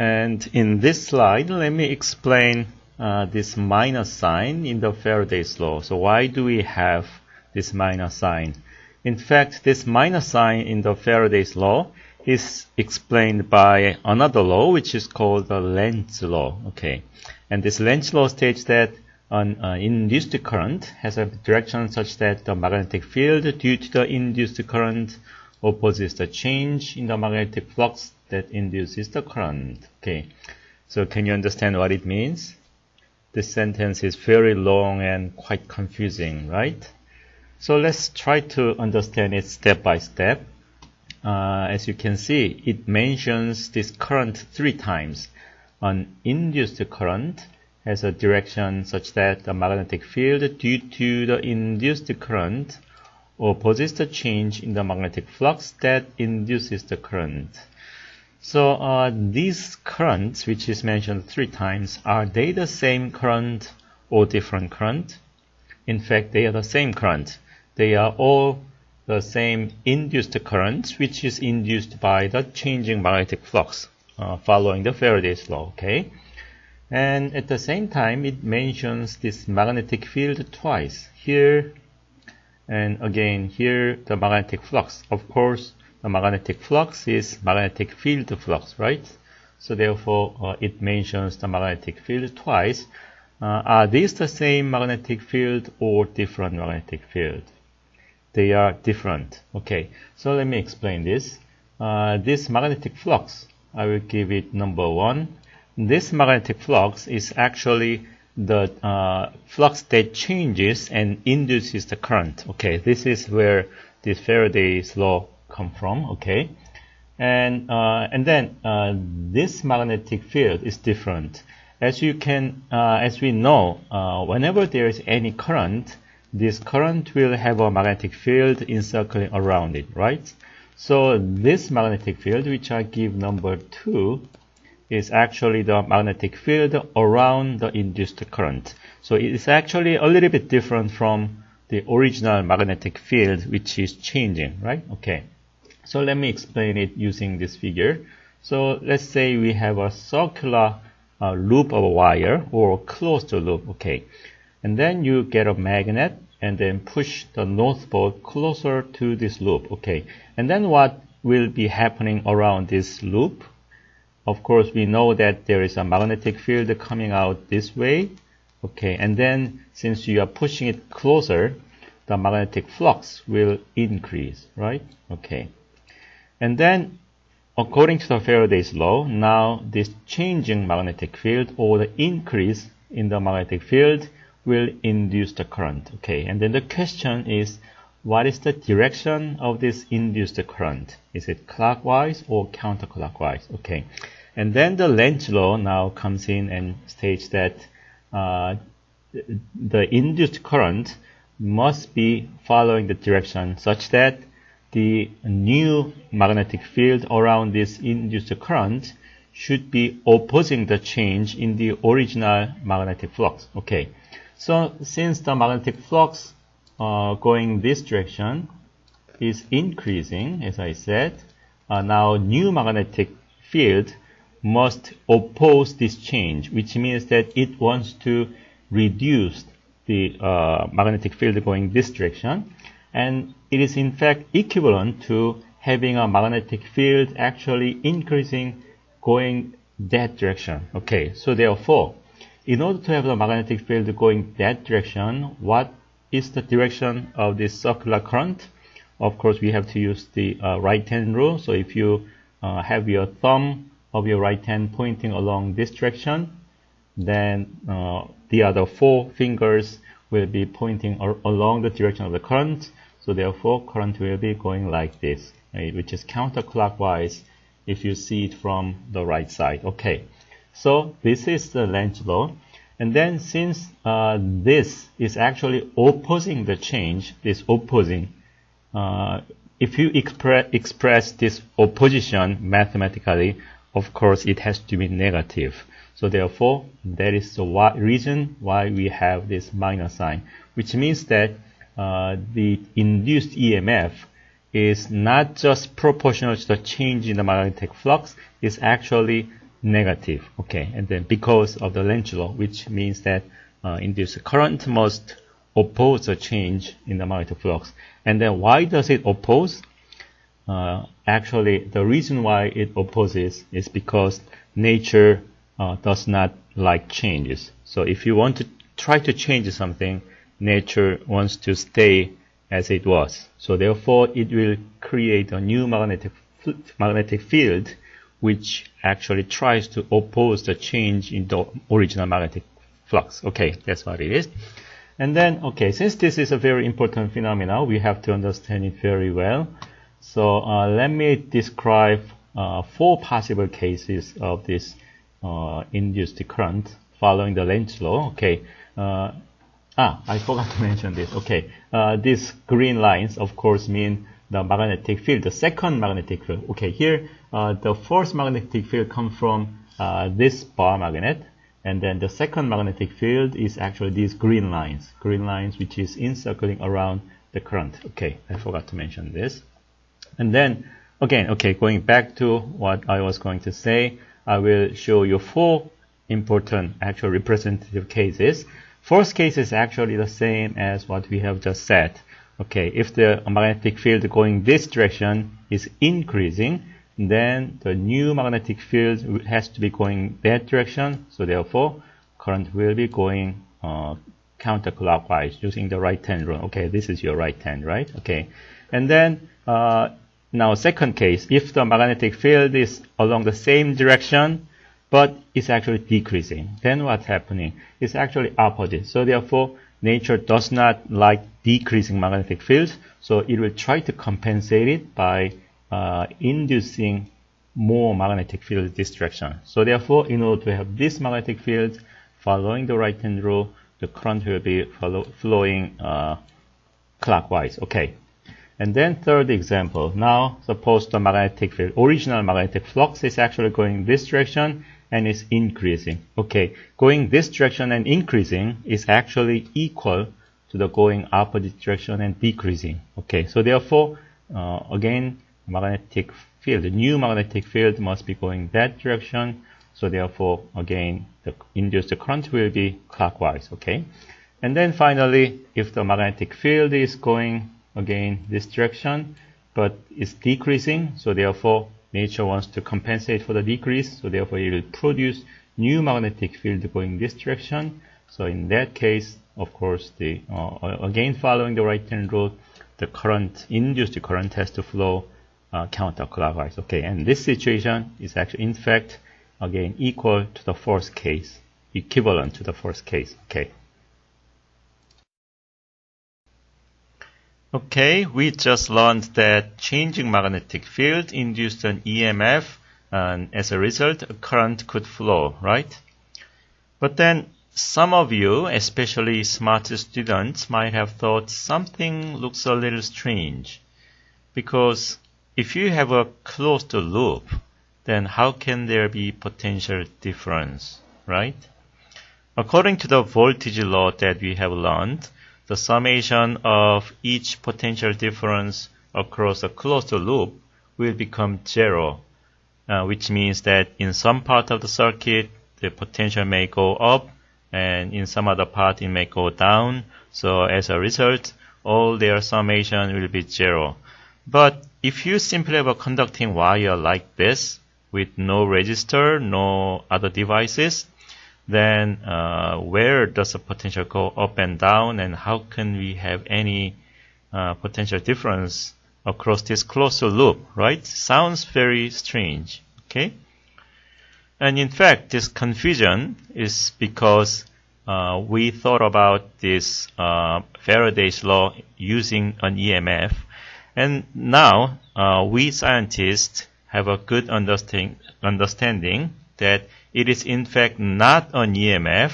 And in this slide, let me explain this minus sign in the Faraday's law. So why do we have this minus sign? In fact, this minus sign in the Faraday's law is explained by another law, which is called the Lenz's law. Okay, and this Lenz's law states that an induced current has a direction such that the magnetic field due to the induced current opposes the change in the magnetic flux that induces the current. Okay, so can you understand what it means? This sentence is very long and quite confusing, right? So let's try to understand it step by step. As you can see, it mentions this current 3 times. An induced current has a direction such that the magnetic field due to the induced current opposes the change in the magnetic flux that induces the current. So these currents, which is mentioned 3 times, are they the same current or different current? In fact, they are the same current. They are all the same induced current, which is induced by the changing magnetic flux following the Faraday's law. Okay, and at the same time, it mentions this magnetic field twice. Here and again here, the magnetic flux. Of course, the magnetic flux is magnetic field flux, right? So therefore, it mentions the magnetic field twice. Are these the same magnetic field or different magnetic field? They are different. Okay, so let me explain this. This magnetic flux, I will give it number 1. This magnetic flux is actually the flux that changes and induces the current. Okay, this is where this Faraday's law come from. Okay, and then this magnetic field is different. As we know, whenever there is any current, this current will have a magnetic field encircling around it, right? So this magnetic field, which I give number 2, is actually the magnetic field around the induced current. So it is actually a little bit different from the original magnetic field, which is changing, right? Okay. So let me explain it using this figure. So let's say we have a circular loop of a wire or closed loop. Okay. And then you get a magnet and then push the north pole closer to this loop. Okay. And then what will be happening around this loop? Of course, we know that there is a magnetic field coming out this way. Okay. And then since you are pushing it closer, the magnetic flux will increase, right? Okay. And then according to the Faraday's law, now this changing magnetic field or the increase in the magnetic field will induce the current. Okay, and then the question is, what is the direction of this induced current? Is it clockwise or counterclockwise? Okay, and then the Lenz's law now comes in and states that the induced current must be following the direction such that the new magnetic field around this induced current should be opposing the change in the original magnetic flux. Okay, so since the magnetic flux going this direction is increasing, as I said, now new magnetic field must oppose this change, which means that it wants to reduce the magnetic field going this direction, and it is in fact equivalent to having a magnetic field actually increasing going that direction. Okay, so therefore, in order to have the magnetic field going that direction, what is the direction of this circular current? Of course, we have to use the right hand rule. So if you have your thumb of your right hand pointing along this direction, then the other 4 fingers will be pointing along the direction of the current. So therefore, current will be going like this, right, which is counterclockwise if you see it from the right side. Okay, so this is the Lenz's law. And then since this is actually opposing the change, this opposing, if you express this opposition mathematically, of course, it has to be negative. So therefore, that is the reason why we have this minus sign, which means that the induced EMF is not just proportional to the change in the magnetic flux, it's actually negative. Okay, and then because of the Lenz's law, which means that induced current must oppose a change in the magnetic flux. And then why does it oppose? Actually, the reason why it opposes is because nature does not like changes. So if you want to try to change something, nature wants to stay as it was. So therefore, it will create a new magnetic field which actually tries to oppose the change in the original magnetic flux. Okay, that's what it is. And then, okay, since this is a very important phenomenon, we have to understand it very well. So let me describe 4 possible cases of this induced current following the Lenz's law. Okay. I forgot to mention this. Okay. These green lines, of course, mean the magnetic field, the second magnetic field. Okay. Here, the first magnetic field comes from this bar magnet. And then the second magnetic field is actually these green lines which is encircling around the current. Okay. I forgot to mention this. And then, again, okay, going back to what I was going to say, I will show you 4 important actual representative cases. First case is actually the same as what we have just said. Okay, if the magnetic field going this direction is increasing, then the new magnetic field has to be going that direction. So therefore, current will be going counterclockwise using the right-hand rule. Okay, this is your right hand, right? Okay, and then now second case, if the magnetic field is along the same direction, but it's actually decreasing, then what's happening? It's actually opposite. So therefore, nature does not like decreasing magnetic fields, so it will try to compensate it by inducing more magnetic field this direction. So therefore, in order to have this magnetic field following the right-hand rule, the current will be flowing clockwise. Okay. And then third example, now suppose the magnetic field, original magnetic flux is actually going this direction and is increasing. Okay, going this direction and increasing is actually equal to the going opposite direction and decreasing. Okay, so therefore, again, magnetic field, the new magnetic field must be going that direction. So therefore, again, the induced current will be clockwise. Okay, and then finally, if the magnetic field is going again this direction, but it's decreasing, so therefore nature wants to compensate for the decrease, so therefore it will produce new magnetic field going this direction. So in that case, of course, the again following the right-hand rule, the current, induced current, has to flow counterclockwise. Okay, and this situation is actually in fact again equal to the first case, equivalent to the first case. Okay. Okay, we just learned that changing magnetic field induced an EMF, and as a result, a current could flow, right? But then some of you, especially smart students, might have thought something looks a little strange. Because if you have a closed loop, then how can there be potential difference, right? According to the voltage law that we have learned, the summation of each potential difference across a closed loop will become 0, which means that in some part of the circuit, the potential may go up, and in some other part, it may go down. So as a result, all their summation will be 0. But if you simply have a conducting wire like this, with no resistor, no other devices, then where does the potential go up and down, and how can we have any potential difference across this closed loop, right? Sounds very strange, okay? And in fact, this confusion is because we thought about this Faraday's law using an EMF, and now we scientists have a good understanding that it is in fact not an EMF,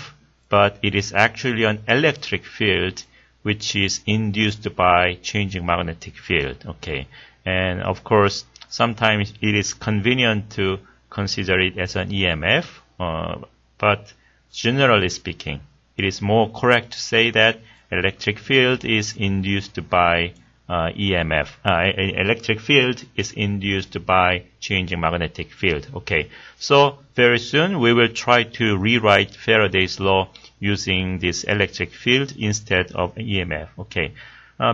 but it is actually an electric field which is induced by changing magnetic field. Okay, and of course sometimes it is convenient to consider it as an EMF, but generally speaking, it is more correct to say that electric field is induced by EMF. Electric field is induced by changing magnetic field. Okay, so very soon we will try to rewrite Faraday's law using this electric field instead of EMF. Okay,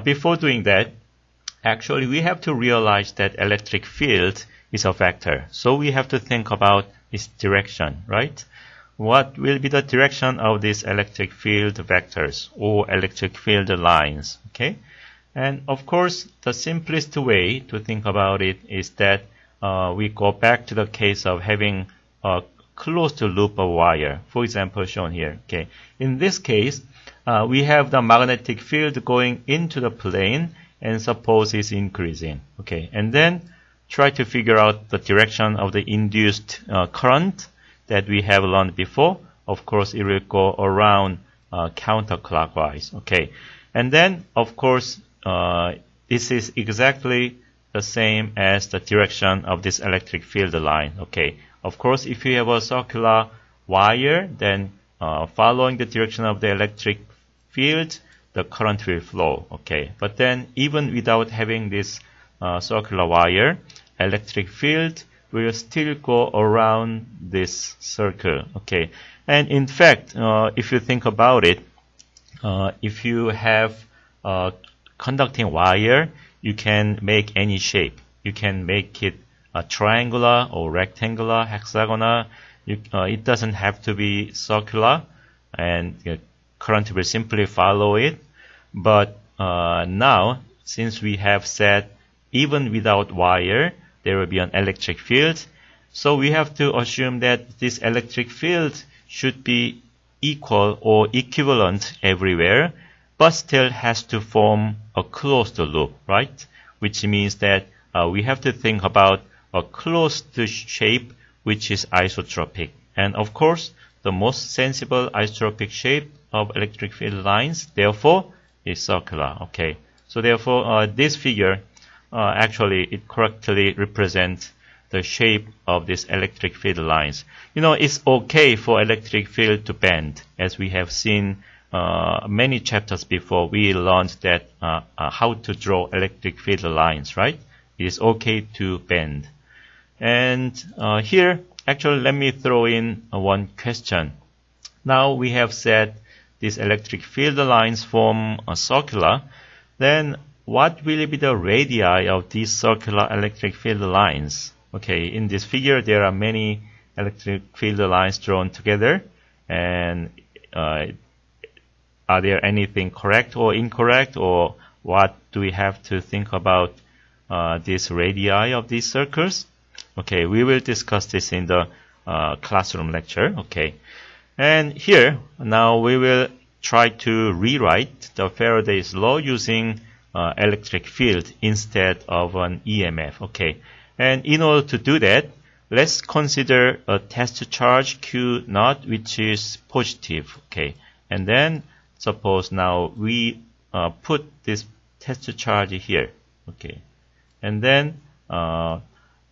before doing that, actually we have to realize that electric field is a vector. So we have to think about its direction, right? What will be the direction of these electric field vectors or electric field lines? Okay, and of course the simplest way to think about it is that we go back to the case of having a closed loop of wire, for example shown here. Okay, in this case we have the magnetic field going into the plane and suppose it's increasing. Okay, and then try to figure out the direction of the induced current that we have learned before. Of course, it will go around counterclockwise. Okay, and then of course this is exactly the same as the direction of this electric field line. Okay, of course, if you have a circular wire, then following the direction of the electric field, the current will flow. Okay, but then even without having this circular wire, electric field will still go around this circle. Okay, and in fact, if you think about it, if you have a conducting wire, you can make any shape. You can make it triangular or rectangular, hexagonal. It doesn't have to be circular, and current will simply follow it. But now, since we have said even without wire, there will be an electric field. So we have to assume that this electric field should be equal or equivalent everywhere, but still has to form a closed loop, right? Which means that we have to think about a closed shape which is isotropic. And of course, the most sensible isotropic shape of electric field lines, therefore, is circular. Okay, so therefore, this figure actually it correctly represents the shape of these electric field lines. It's okay for electric field to bend, as we have seen many chapters before. We learned that how to draw electric field lines, right? It is okay to bend. And here, actually, let me throw in one question. Now we have said these electric field lines form a circular. Then what will be the radii of these circular electric field lines? Okay, in this figure, there are many electric field lines drawn together. And are there anything correct or incorrect? Or what do we have to think about this radii of these circles? Okay, we will discuss this in the classroom lecture. Okay, and here, now we will try to rewrite the Faraday's law using electric field instead of an EMF. Okay, and in order to do that, let's consider a test charge Q naught which is positive. Okay, and then suppose now we put this test charge here. Okay, and then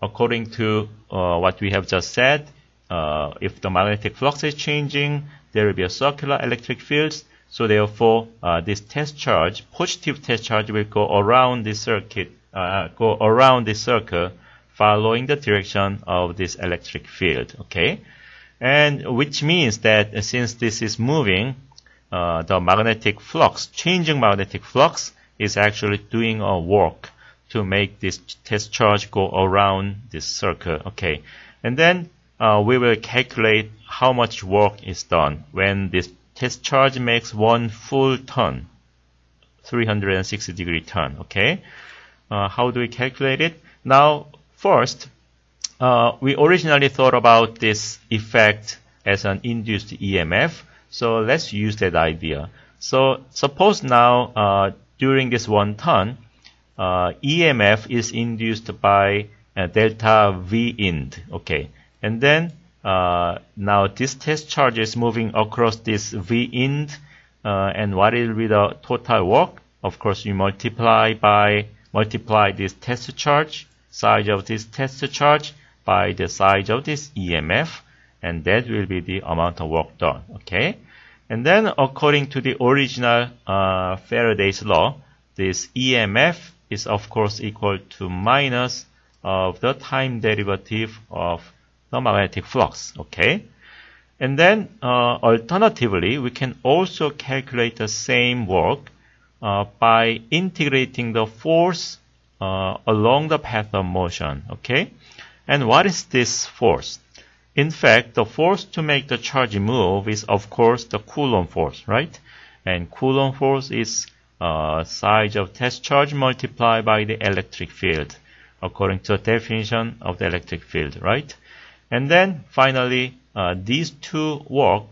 according to what we have just said, if the magnetic flux is changing, there will be a circular electric field. So therefore, this test charge, positive test charge, will go around the circuit, circle, following the direction of this electric field. Okay, and which means that since this is moving, the magnetic flux, changing magnetic flux, is actually doing a work to make this test charge go around this circle. Okay, and then we will calculate how much work is done when this test charge makes one full turn, 360-degree turn. Okay, how do we calculate it? Now, first, we originally thought about this effect as an induced EMF. So let's use that idea. So suppose now during this one turn, EMF is induced by delta V ind. Okay, and then now this test charge is moving across this V ind, and what will be the total work? Of course, you multiply this test charge, size of this test charge, by the size of this EMF, and that will be the amount of work done. Okay, and then according to the original Faraday's law, this EMF is of course equal to minus of the time derivative of the magnetic flux. Okay, and then alternatively, we can also calculate the same work by integrating the force along the path of motion. Okay, and what is this force? In fact, the force to make the charge move is of course the Coulomb force, right? And Coulomb force is size of test charge multiplied by the electric field, according to the definition of the electric field, right? And then finally, these two work,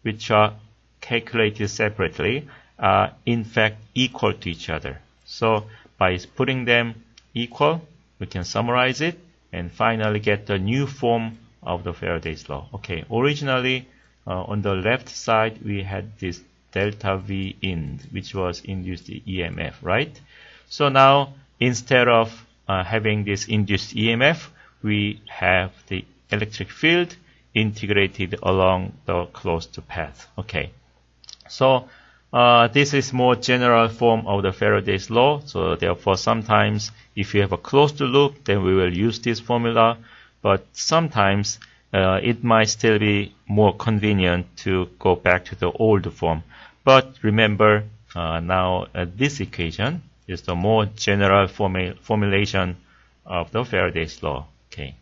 which are calculated separately, are in fact equal to each other. So by putting them equal, we can summarize it and finally get the new form of the Faraday's law. Okay, originally on the left side we had this delta V in, which was induced EMF, right? So now instead of having this induced EMF, we have the electric field integrated along the closed path. Okay, so this is more general form of the Faraday's law. So therefore, sometimes if you have a closed loop, then we will use this formula. But sometimes it might still be more convenient to go back to the old form. But remember, now this equation is the more general formulation of the Faraday's law. Okay.